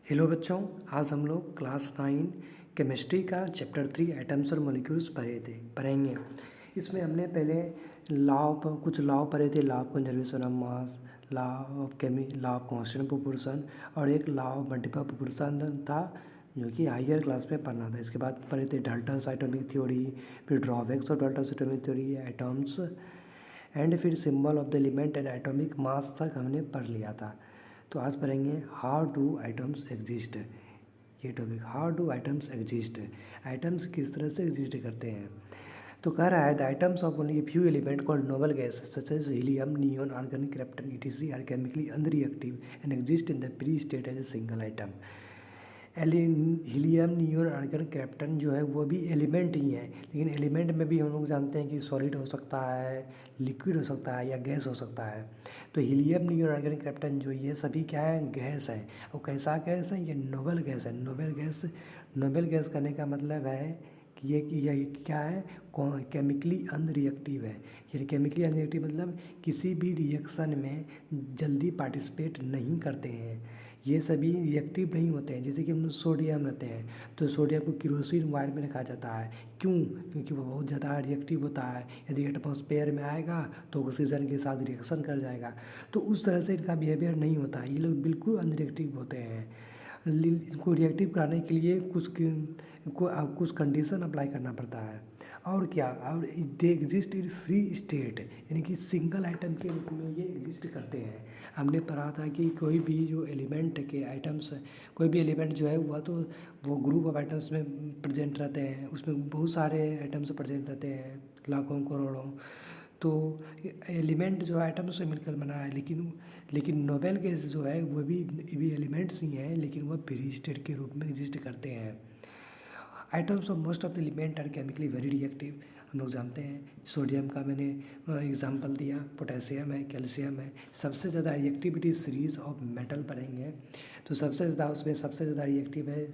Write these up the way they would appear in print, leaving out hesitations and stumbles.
Hello बच्चों, आज हम लोग क्लास 9 केमिस्ट्री का चैप्टर 3 एटम्स और मॉलिक्यूल्स पढ़ेंगे। इसमें हमने पहले कुछ लॉ पढ़े थे। Law of conservation of mass, law of constant proportion और एक लॉ ऑफ मल्टीपल प्रोपोर्शन था जो कि हायर क्लास में पढ़ना था। इसके बाद पढ़े थे डाल्टन्स एटॉमिक थ्योरी, फिर drawbacks of Dalton's atomic theory, atoms and फिर symbol of the element and atomic mass तक हमने पढ़ लिया था। तो आज पढ़ेंगे हाउ डू आइटम्स एग्जिस्ट। ये topic how do atoms exist, atoms किस तरह से एग्जिस्ट करते हैं। तो कह रहा है the items of only few element called noble gas such as helium, neon, argon, krypton etc are chemically unreactive and exist in the free state as a single item. Helium, neon, argon, krypton जो है वो भी element ही है, लेकिन element में भी हम लोग जानते हैं कि सॉलिड हो सकता है, लिक्विड हो सकता है या गैस हो सकता है। तो हीलियम, नियॉन, आर्गन, क्रिप्टन जो ये सभी क्या है, गैस है। और कैसा गैस है, ये नोबल गैस है। नोबल गैस करने का मतलब है कि ये क्या है, केमिकली अनरिएक्टिव है। ये केमिकली अनरिएक्टिव मतलब किसी भी रिएक्शन में जल्दी पार्टिसिपेट नहीं करते हैं। ये सभी रिएक्टिव नहीं होते हैं। जैसे कि हम सोडियम रहते हैं तो सोडियम को केरोसिन वायर में रखा जाता है। क्यों? क्योंकि वो बहुत ज़्यादा रिएक्टिव होता है। यदि एटमॉस्फेयर में आएगा तो ऑक्सीजन के साथ रिएक्शन कर जाएगा। तो उस तरह से इनका बिहेवियर नहीं होता है। ये लोग बिल्कुल अनरिएक्टिव होते हैं। इसको रिएक्टिव कराने के लिए कुछ कंडीशन अप्लाई करना पड़ता है। और क्या, और they exist in free state, यानी कि सिंगल आइटम के रूप में ये एग्जिस्ट करते हैं। हमने पढ़ा था कि कोई भी जो एलिमेंट के आइटम्स, कोई भी एलिमेंट जो है वो ग्रुप ऑफ आइटम्स में प्रेजेंट रहते हैं। उसमें बहुत सारे आइटम्स प्रेजेंट रहते हैं, लाखों करोड़ों। तो एलिमेंट जो आइटम से मिलकर बना है, लेकिन नोबेल गैस जो है वो भी एलिमेंट्स ही हैं, लेकिन वह फ्री स्टेट के रूप में एग्जिस्ट करते हैं। Items of most of the element are chemically very reactive. हम लोग जानते हैं सोडियम का मैंने एग्जांपल दिया, पोटेशियम है, कैल्शियम है। सबसे ज़्यादा रिएक्टिविटी सीरीज ऑफ मेटल पढ़ेंगे तो सबसे ज़्यादा रिएक्टिव है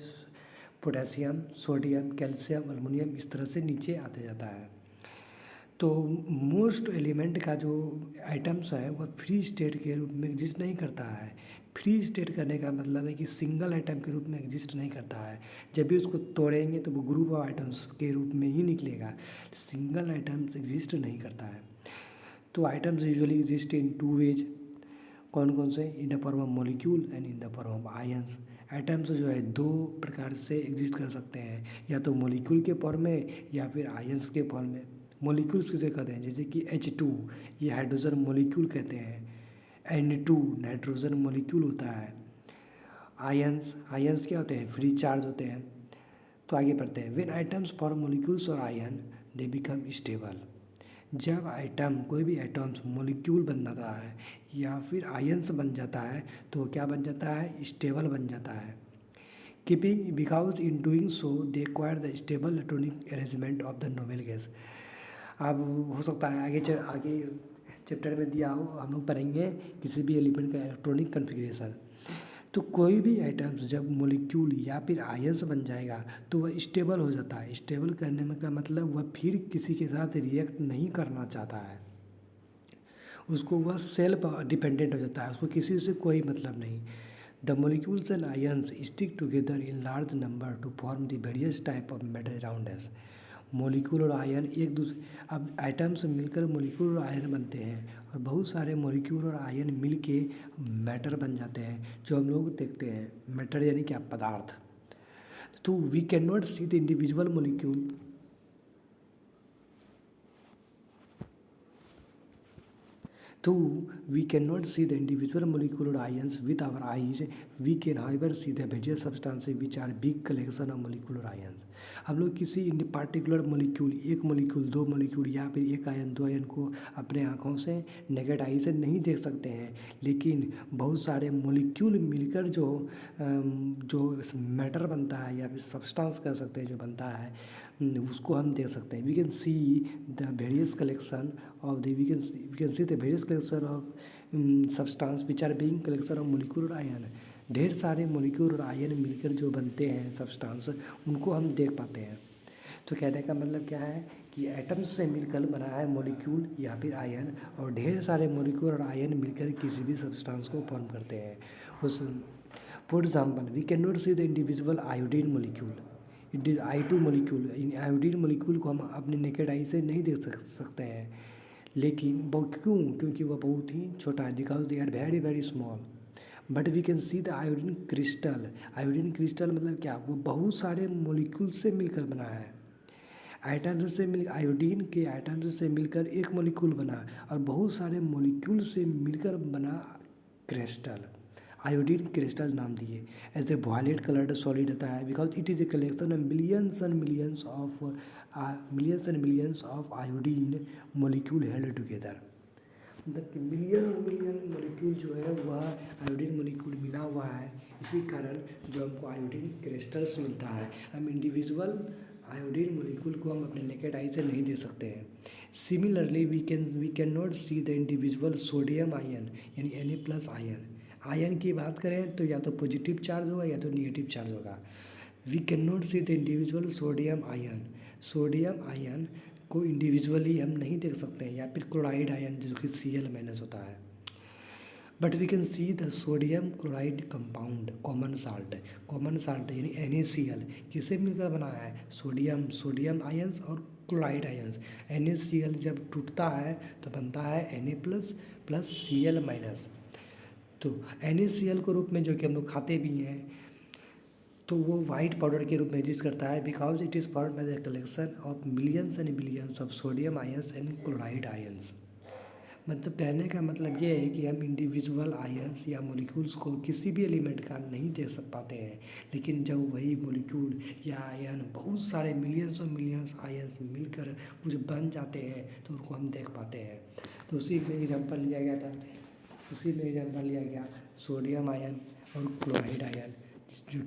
पोटेशियम, सोडियम, कैल्शियम, एल्युमिनियम, इस तरह से नीचे आते जाता है। तो मोस्ट एलिमेंट का जो आइटम्स है वह फ्री स्टेट के रूप में एग्जिस्ट नहीं करता है। फ्री स्टेट करने का मतलब है कि सिंगल आइटम के रूप में एग्जिस्ट नहीं करता है। जब भी उसको तोड़ेंगे तो वो ग्रुप ऑफ आइटम्स के रूप में ही निकलेगा। सिंगल आइटम्स एग्जिस्ट नहीं करता है। तो items usually exist in two ways. कौन कौन से? In the form of molecule and in the form of ions. Items जो है दो प्रकार से एग्जिस्ट कर सकते हैं, या तो मॉलिक्यूल के फॉर्म में या फिर आयंस के फॉर्म में। मॉलिक्यूल्स किसे कहते हैं? जैसे कि H2, ये हाइड्रोजन मॉलिक्यूल कहते हैं। N2 नाइट्रोजन मॉलिक्यूल होता है। आयंस क्या होते हैं? फ्री चार्ज होते हैं। तो आगे पढ़ते हैं। व्हेन आइटम्स फॉर्म मॉलिक्यूल्स और आयन दे बिकम स्टेबल। जब आइटम, कोई भी आइटम्स मॉलिक्यूल बन जाता है या फिर आयंस बन जाता है तो क्या बन जाता है? स्टेबल बन जाता है। Keeping because in doing so they acquire the stable electronic arrangement of the noble gas. अब हो सकता है आगे चैप्टर में दिया हो, हम लोग पढ़ेंगे किसी भी एलिमेंट का इलेक्ट्रॉनिक कन्फिग्रेशन। तो कोई भी आइटम्स जब मॉलिक्यूल या फिर आयंस बन जाएगा तो वह स्टेबल हो जाता है। स्टेबल करने में का मतलब वह फिर किसी के साथ रिएक्ट नहीं करना चाहता है। उसको वह सेल्फ डिपेंडेंट हो जाता है, उसको किसी से कोई मतलब नहीं। The molecules and ions stick together in large number two form the various type of matter around us. Molecule और आयन एक दूसरे, अब आइटम्स मिलकर मोलिक्यूल और आयन बनते हैं, और बहुत सारे मोलिक्यूल और आयन मिल के मैटर बन जाते हैं जो हम लोग देखते हैं। मैटर यानी क्या? पदार्थ। तो we can not see the individual molecule, तो we cannot see the individual molecule or ions with our eyes. We can however see the various substances which are big collection of molecule or ions. हम लोग किसी particular molecule, एक molecule, दो molecule या फिर एक ion, दो ion को अपने आँखों से नेकेड आई से नहीं देख सकते हैं, लेकिन बहुत सारे मोलिक्यूल मिलकर जो मैटर बनता है या फिर सब्सटेंस कह सकते हैं जो बनता है, उसको हम देख सकते हैं। We can see the various collection of the we can see the various collection of substance which are being collection of molecule और आयन। ढेर सारे मोलिक्यूल और आयन मिलकर जो बनते हैं सब्सटेंस, उनको हम देख पाते हैं। तो कहने का मतलब क्या है कि एटम्स से मिलकर बना है मोलिक्यूल या फिर आयन, और ढेर सारे मोलिक्यूल और आयन मिलकर किसी भी सब्सटेंस को फॉर्म करते हैं। उस For example, we cannot see the individual iodine molecule. It is I2 molecule. In iodine molecule को हम अपने नेकेड आई से नहीं देख सकते हैं, लेकिन वो क्यों? क्योंकि वह बहुत ही छोटा है, because they are very very small. But we can see the iodine crystal. Iodine crystal मतलब क्या? वो बहुत सारे मोलिक्यूल से मिलकर बना है. आयोडीन से मिल आयोडीन के आयोडीन से मिलकर एक मोलिक्यूल बना और बहुत सारे मोलिक्यूल से मिलकर बना क्रिस्टल. आयोडीन क्रिस्टल नाम दिए. ऐसे वॉयलेट कलर्ड सॉलिड होता है because it is a collection of millions and millions of iodine molecule held together. मतलब कि मिलियन और मिलियन मोलिक्यूल जो है वह आयोडीन मोलिक्यूल मिला हुआ है. इसी कारण जो हमको आयोडीन क्रिस्टल्स मिलता है. हम इंडिविजुअल आयोडीन मोलिक्यूल को हम अपने नेकेड आई से नहीं दे सकते हैं. Similarly we can not see the individual sodium ion यानी Na+ आयन. आयन की बात करें तो या तो पॉजिटिव चार्ज होगा या तो नेगेटिव चार्ज होगा. We can not see the individual sodium ion. Sodium ion को इंडिविजुअली हम नहीं देख सकते हैं, या फिर क्लोराइड आयन जो कि Cl- होता है. But we can see the sodium chloride compound common salt यानी NaCl किससे मिलकर बना है? सोडियम आयंस और क्लोराइड आयंस. NaCl जब टूटता है तो बनता है Na+ Cl-. तो NaCl के रूप में जो कि हम लोग खाते भी हैं, तो वो वाइट पाउडर के रूप में एग्जिस्ट करता है because it is formed by the collection of millions and billions of sodium ions and chloride ions. मतलब कहने का मतलब ये है कि हम इंडिविजुअल आयंस या मॉलिक्यूल्स को किसी भी एलिमेंट का नहीं देख पाते हैं, लेकिन जब वही मॉलिक्यूल या आयन बहुत सारे मिलियंस और मिलियंस आयंस मिलकर कुछ बन जाते हैं तो उनको हम देख पाते हैं. तो उसी में एग्जांपल लिया गया सोडियम आयन और क्लोराइड आयन, जो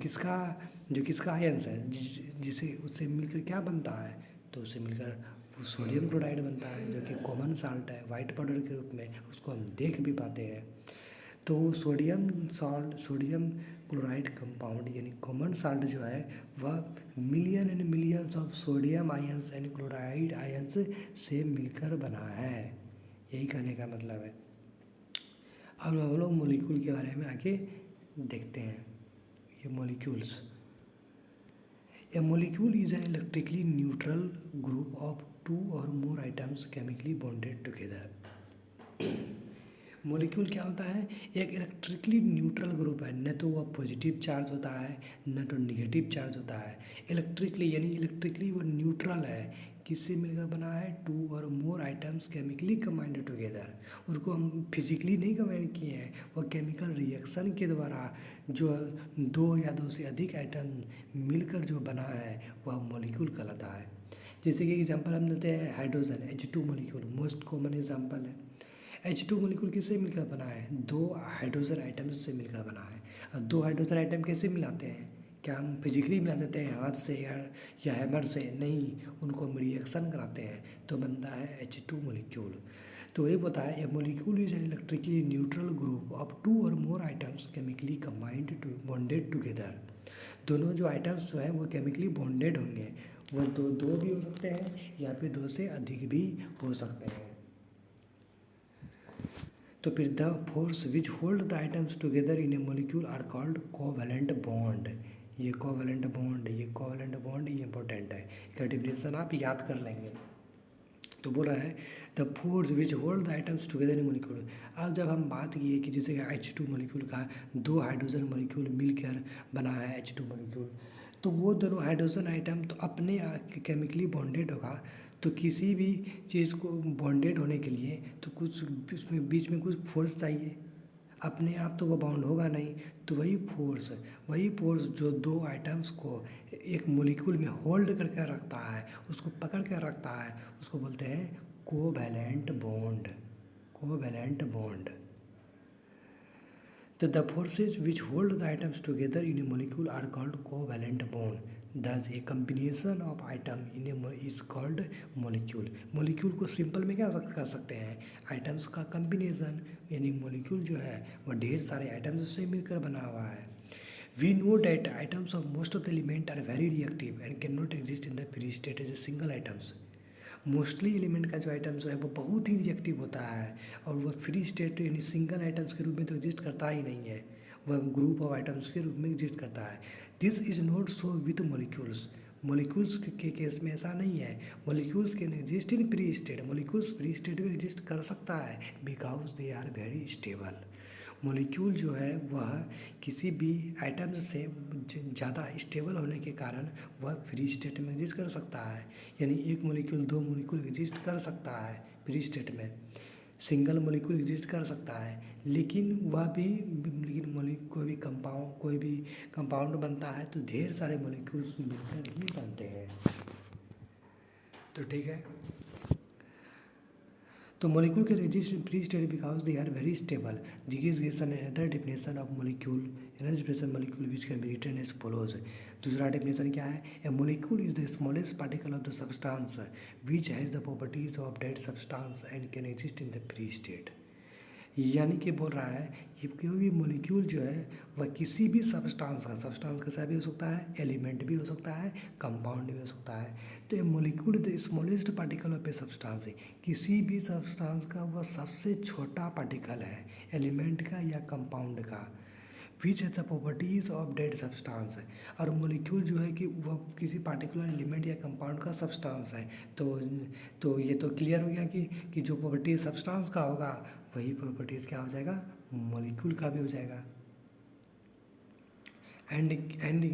किसका आयंस है, जिसे उससे मिलकर क्या बनता है? तो उससे मिलकर वो सोडियम क्लोराइड बनता है जो कि कॉमन साल्ट है वाइट पाउडर के रूप में, उसको हम देख भी पाते हैं. तो सोडियम क्लोराइड कंपाउंड यानी कॉमन साल्ट जो है वह million and millions of sodium ions and chloride ions से मिलकर बना है. यही कहने का मतलब है. अब हम लोग मोलिक्यूल के बारे में आगे देखते हैं. ये molecules. A molecule is an electrically neutral group of two or more atoms chemically bonded together. Molecule क्या होता है? एक इलेक्ट्रिकली न्यूट्रल ग्रुप है. न तो वह पॉजिटिव चार्ज होता है न तो निगेटिव चार्ज होता है. इलेक्ट्रिकली वो न्यूट्रल है. किससे मिलकर बना है? To or more atoms chemically combined together. उसको हम फिजिकली नहीं कंबाइन किए हैं, वह केमिकल रिएक्शन के द्वारा जो दो या दो से अधिक आइटम मिलकर जो बना है वह मोलिक्यूल कहलाता है. जैसे कि एग्जांपल हम लेते हैं hydrogen H2 molecule most common example है. H2 मोलिक्यूल किससे मिलकर बना है? दो हाइड्रोजन आइटम्स से मिलकर बना है. और दो हाइड्रोजन आइटम कैसे मिलाते हैं? क्या हम फिजिकली मिला देते हैं हाथ से या हैमर से? नहीं, उनको हम रिएक्शन कराते हैं तो बनता है H2 मोलिक्यूल. तो ये पता है, a molecule is an electrically neutral group of two or more atoms chemically combined bonded together. दोनों जो आइटम्स जो हैं वो केमिकली बॉन्डेड होंगे. वो दो भी हो सकते हैं या फिर दो से अधिक भी हो सकते हैं. तो फिर the force which hold the items together in a molecule are called covalent bond. ये कोवैलेंट बॉन्ड ये इंपॉर्टेंट है. इसका डेफिनेशन आप याद कर लेंगे. तो बोल रहा है the force which hold the items together in molecule. अब जब हम बात किए कि जैसे H2 मोलिक्यूल का दो हाइड्रोजन मोलिक्यूल मिलकर बना है H2 मोलिक्यूल, तो वो दोनों हाइड्रोजन आइटम तो अपने केमिकली बॉन्डेड होगा. तो किसी भी चीज़ को बॉन्डेड होने के लिए तो कुछ उसमें बीच में कुछ फोर्स चाहिए. अपने आप तो वो बाउंड होगा नहीं. तो वही फोर्स जो दो आइटम्स को एक मोलिक्यूल में होल्ड करके रखता है, उसको पकड़ कर रखता है, उसको बोलते हैं covalent bond. The forces which hold the atoms together in a molecule are called covalent bond. Thus, a combination of atom in a is called molecule. Molecule को सिंपल में क्या कर सकते हैं? आइटम्स का कम्बिनेशन. यानी मोलिक्यूल जो है वह ढेर सारे आइटम्स से मिलकर बना हुआ है. We know that atoms of most of the element are very reactive and cannot exist in the free state as a single atoms. Mostly element का जो आइटम्स है वो बहुत ही रिएक्टिव होता है और वो फ्री स्टेट यानी सिंगल आइटम्स के रूप में तो एग्जिस्ट करता ही नहीं है. वह ग्रुप ऑफ आइटम्स के रूप में एग्जिस्ट करता है। This is not so with molecules. Molecules के केस में ऐसा नहीं है। Molecules can exist in free state. Molecules free state में एग्जिस्ट कर सकता है because they are very stable. Molecule जो है वह किसी भी आइटम से ज़्यादा स्टेबल होने के कारण वह फ्री स्टेट में एग्जिस्ट कर सकता है। यानी एक मॉलिक्यूल दो मॉलिक्यूल एग्जिस्ट कर सकता है फ्री स्टेट में, सिंगल मॉलिक्यूल एग्जिस्ट कर सकता है, लेकिन कोई भी कंपाउंड बनता है तो ढेर सारे मॉलिक्यूल्स मिलकर ही बनते हैं। तो ठीक है, तो molecule can exist in free state because they are very stable. This gives another definition of molecule. Another definition of molecule which can be written as follows. दूसरा definition क्या है? A molecule is the smallest particle of the substance which has the properties of that substance and can exist in the free state. यानी कि बोल रहा है कि कोई भी मोलिक्यूल जो है वह किसी भी सब्सटेंस कैसा भी हो सकता है, एलिमेंट भी हो सकता है, कंपाउंड भी हो सकता है। तो ये molecule the smallest particle of a substance है, किसी भी सब्सटेंस का वह सबसे छोटा पार्टिकल है, एलिमेंट का या कंपाउंड का। विच है the properties of that substance है, और मोलिक्यूल जो है कि वह किसी पार्टिकुलर एलिमेंट या कंपाउंड का सब्सटेंस है। तो ये तो क्लियर हो गया कि जो प्रॉपर्टीज सब्सटेंस का होगा वही प्रॉपर्टीज क्या हो जाएगा, मोलिक्यूल का भी हो जाएगा। एंड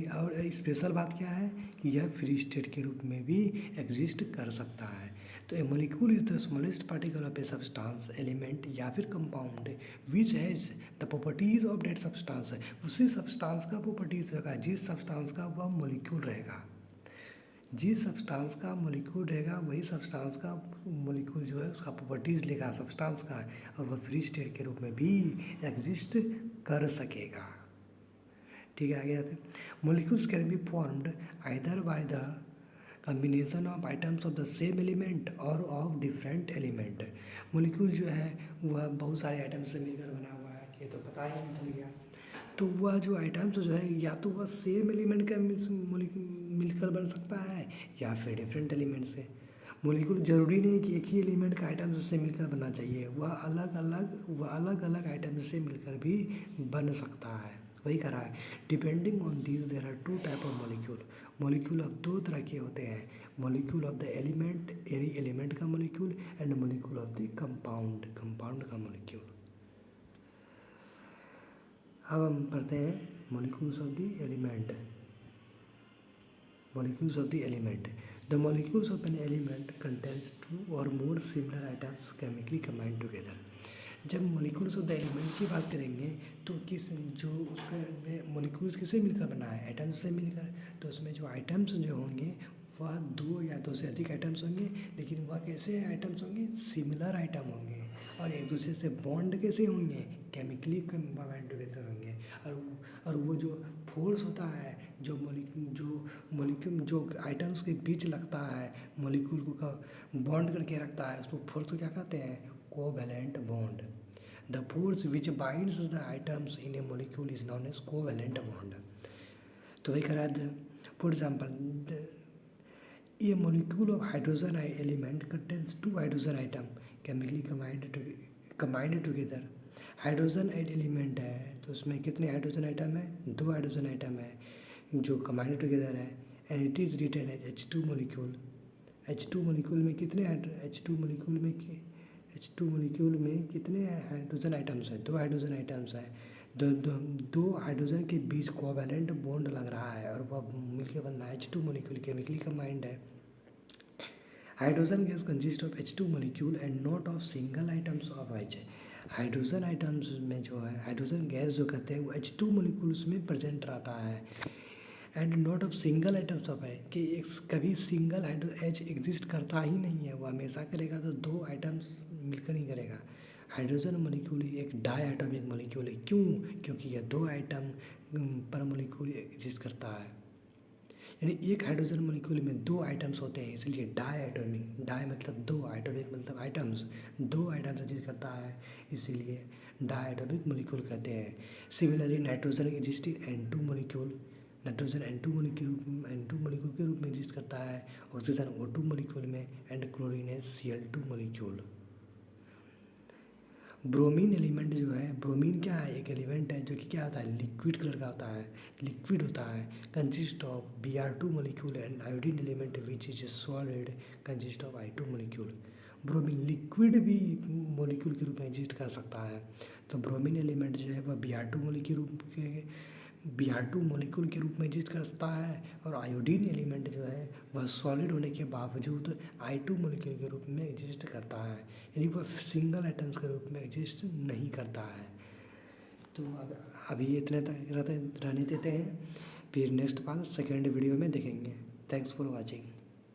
और स्पेशल बात क्या है कि यह फ्री स्टेट के रूप में भी एग्जिस्ट कर सकता है। तो a molecule is the smallest particle of a substance, element या फिर compound which has the properties of that substance. उसी सब्सटेंस का प्रॉपर्टीज रहेगा जिस सब्सटेंस का वह मोलिक्यूल रहेगा, जिस सब्सटेंस का मोलिक्यूल रहेगा वही सब्सटेंस का मोलिक्यूल जो है उसका प्रॉपर्टीज लेगा सब्सटेंस का, और वह फ्री स्टेट के रूप में भी एग्जिस्ट कर सकेगा। ठीक है, आगे आते हैं। Molecules can be formed either by the combination of items of the same element और ऑफ डिफरेंट एलिमेंट। मोलिक्यूल जो है वह बहुत सारे आइटम्स से मिलकर बना हुआ है, ये तो पता ही नहीं चल गया। तो वह जो आइटम्स जो है या तो वह सेम एलिमेंट का मिलकर बन सकता है या फिर डिफरेंट एलिमेंट से। मोलिक्यूल जरूरी नहीं कि एक ही एलिमेंट का आइटम से मिलकर बनना चाहिए, वह अलग अलग आइटम से मिलकर भी बन सकता है। वही कह रहा है depending on this there are two type of molecule. Molecule अब दो तरह के होते हैं, मोलिक्यूल ऑफ द एलिमेंट यानी एलिमेंट का molecule and molecule of the compound का मोलिक्यूल। अब हम पढ़ते हैं molecules of the element. Molecules of the element. The molecules of an element contains two or more similar atoms chemically combined together. जब molecules of the element की बात करेंगे तो जो उसका molecules किससे मिलकर बना है, atoms से मिलकर। तो उसमें जो atoms जो होंगे वह दो या दो से अधिक atoms होंगे, लेकिन वह कैसे atoms होंगे, सिमिलर आइटम होंगे, और एक दूसरे से बॉन्ड कैसे होंगे, केमिकली कंबाइंड टुगेदर होंगे। और वो जो फोर्स होता है जो मोलिक्यूल जो आइटम्स के बीच लगता है, मोलिक्यूल को बॉन्ड करके रखता है, उसको फोर्स को क्या कहते हैं, covalent bond. The force which binds the items in a molecule is known as covalent bond. तो वही करा है, for example a molecule of hydrogen element contains two hydrogen item chemically combined together. Hydrogen element है तो उसमें कितने hydrogen item है, दो हाइड्रोजन आइटम है जो कंबाइंड टुगेदर है, and it is written as H2 molecule. H2 molecule में कितने H2 मोलिक्यूल में कितने हाइड्रोजन आइटम्स हैं, दो हाइड्रोजन आइटम्स हैं। दो हाइड्रोजन के बीच कोवैलेंट बॉन्ड लग रहा है और वह मिलकर बन रहा है H2 मोलिक्यूल, केमिकली कंबाइंड है। Hydrogen gas consist of H2 molecule and not of single items of H। Hydrogen items में जो है हाइड्रोजन गैस जो कहते हैं वो H2 मोलिक्यूल्स में प्रेजेंट रहता है, and not of single items of है कि कभी सिंगल H एग्जिस्ट करता ही नहीं है, वो हमेशा करेगा तो दो आइटम्स मिलकर नहीं करेगा। हाइड्रोजन मोलिक्यूल एक डाई एटॉमिक मोलिक्यूल है, क्यों, क्योंकि यह दो आइटम पर मोलिक्यूल एग्जिस्ट करता है, यानी एक हाइड्रोजन मोलिक्यूल में दो आइटम्स होते हैं, इसलिए डाई एटॉमिक, डाई मतलब दो, एटॉमिक मतलब आइटम्स, दो आइटम्स एग्जिस्ट करता है, इसीलिए डाई एटॉमिक मोलिक्यूल कहते हैं। Similarly nitrogen existing N2 molecule, nitrogen N2 molecule के रूप में एग्जिस्ट करता है, ऑक्सीजन O2 मोलिक्यूल में, एंड क्लोरीन है Cl2 मोलिक्यूल। ब्रोमीन एलिमेंट जो है, ब्रोमीन क्या है, एक एलिमेंट है जो कि क्या होता है, लिक्विड कलर का होता है, लिक्विड होता है, consist of Br2 molecule and iodine element which is solid consist of I2 molecule. Bromine liquid भी मॉलिक्यूल के रूप में एग्जिस्ट कर सकता है। तो ब्रोमीन एलिमेंट जो है वह Br2 मॉलिक्यूल के रूप में एग्जिस्ट कर सकता है, और आयोडीन एलिमेंट जो है वह सॉलिड होने के बावजूद I2 मॉलिक्यूल के रूप में एग्जिस्ट करता है, यानी वह सिंगल एटम्स के रूप में एग्जिस्ट नहीं करता है। तो अब अभी इतने तक रहने देते हैं, फिर नेक्स्ट पार्ट सेकेंड वीडियो में देखेंगे। Thanks for watching.